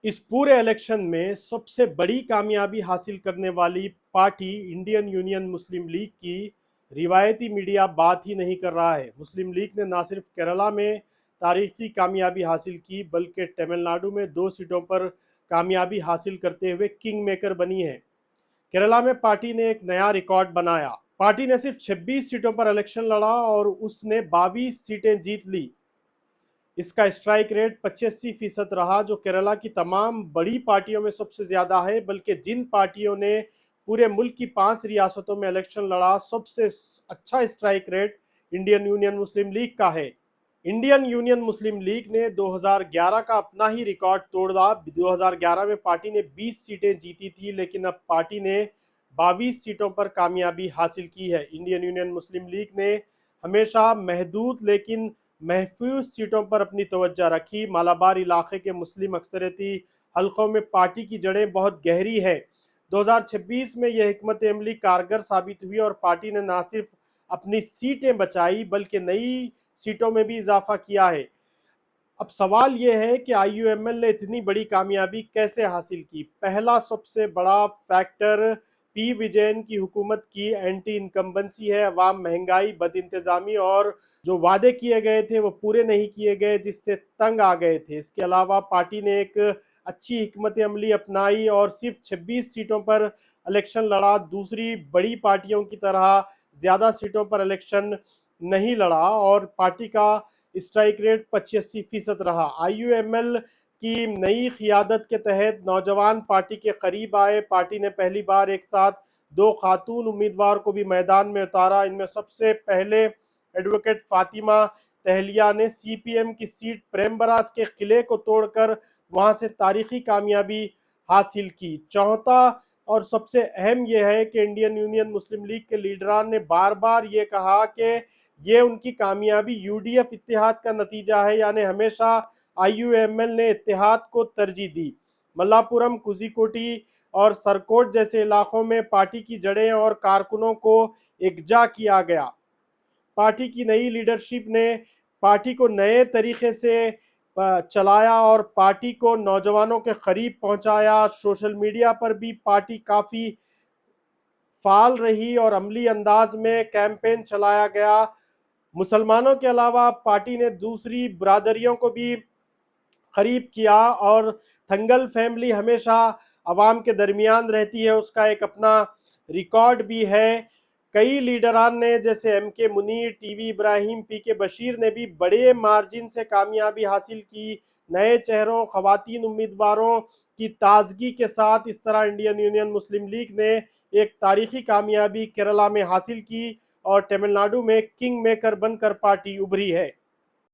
इस पूरे इलेक्शन में सबसे बड़ी कामयाबी हासिल करने वाली पार्टी इंडियन यूनियन मुस्लिम लीग की रिवायती मीडिया बात ही नहीं कर रहा है। मुस्लिम लीग ने न सिर्फ केरला में तारीखी कामयाबी हासिल की बल्कि तमिलनाडु में 2 सीटों पर कामयाबी हासिल करते हुए किंग मेकर बनी है। केरला में पार्टी ने एक नया रिकॉर्ड बनाया। पार्टी ने सिर्फ 26 सीटों पर इलेक्शन लड़ा और उसने 22 सीटें जीत ली। इसका स्ट्राइक रेट 85% रहा, जो केरला की तमाम बड़ी पार्टियों में सबसे ज्यादा है। बल्कि जिन पार्टियों ने पूरे मुल्क की 5 रियासतों में इलेक्शन लड़ा, सबसे अच्छा स्ट्राइक रेट इंडियन यूनियन मुस्लिम लीग का है। इंडियन यूनियन मुस्लिम लीग ने 2011 का अपना ही रिकॉर्ड तोड़ा। 2011 में पार्टी ने 20 सीटें जीती थी, लेकिन अब पार्टी ने 22 सीटों पर कामयाबी हासिल की है। इंडियन यूनियन मुस्लिम लीग ने हमेशा महदूद लेकिन महफूज सीटों पर अपनी तवज्जो रखी। मालाबार इलाके के मुस्लिम अक्सरियती हलकों में पार्टी की जड़ें बहुत गहरी है। 2026 में यह हिकमत अमली कारगर साबित हुई और पार्टी ने न सिर्फ अपनी सीटें बचाई बल्कि नई सीटों में भी इजाफा किया है। अब सवाल यह है कि आईयूएमएल ने इतनी बड़ी कामयाबी कैसे हासिल की। पहला सबसे बड़ा फैक्टर पी विजयन की हुकूमत की एंटी इनकम्बेंसी है। अवाम महंगाई, बदइंतजामी और जो वादे किए गए थे वो पूरे नहीं किए गए, जिससे तंग आ गए थे। इसके अलावा पार्टी ने एक अच्छी हिकमत अमली अपनाई और सिर्फ 26 सीटों पर इलेक्शन लड़ा। दूसरी बड़ी पार्टियों की तरह ज़्यादा सीटों पर इलेक्शन नहीं लड़ा और पार्टी का स्ट्राइक रेट 85% रहा। आईयूएमएल की नई क़ियादत के तहत नौजवान पार्टी के करीब आए। पार्टी ने पहली बार एक साथ 2 खातून उम्मीदवार को भी मैदान में उतारा। इनमें सबसे पहले एडवोकेट फातिमा तहलिया ने सीपीएम की सीट प्रेमबरास के किले को तोड़कर वहां से तारीखी कामयाबी हासिल की। चौथा और सबसे अहम यह है कि इंडियन यूनियन मुस्लिम लीग के लीडरान ने बार बार ये कहा कि ये उनकी कामयाबी यूडीएफ इत्तेहाद का नतीजा है, यानी हमेशा आईयूएमएल ने इत्तेहाद को तरजीह दी। मल्लापुरम, कुजिकोटी और सरकोट जैसे इलाकों में पार्टी की जड़ें और कारकुनों को एकजा किया गया। पार्टी की नई लीडरशिप ने पार्टी को नए तरीके से चलाया और पार्टी को नौजवानों के करीब पहुंचाया। सोशल मीडिया पर भी पार्टी काफ़ी फाल रही और अमली अंदाज में कैंपेन चलाया गया। मुसलमानों के अलावा पार्टी ने दूसरी बरादरियों को भी करीब किया और थंगल फैमिली हमेशा अवाम के दरमियान रहती है, उसका एक अपना रिकॉर्ड भी है। कई लीडरान ने जैसे एम के मुनीर, टीवी इब्राहिम, पी के बशीर ने भी बड़े मार्जिन से कामयाबी हासिल की। नए चेहरों, खवातीन उम्मीदवारों की ताजगी के साथ इस तरह इंडियन यूनियन मुस्लिम लीग ने एक तारीखी कामयाबी केरला में हासिल की और तमिलनाडु में किंग मेकर बनकर पार्टी उभरी है।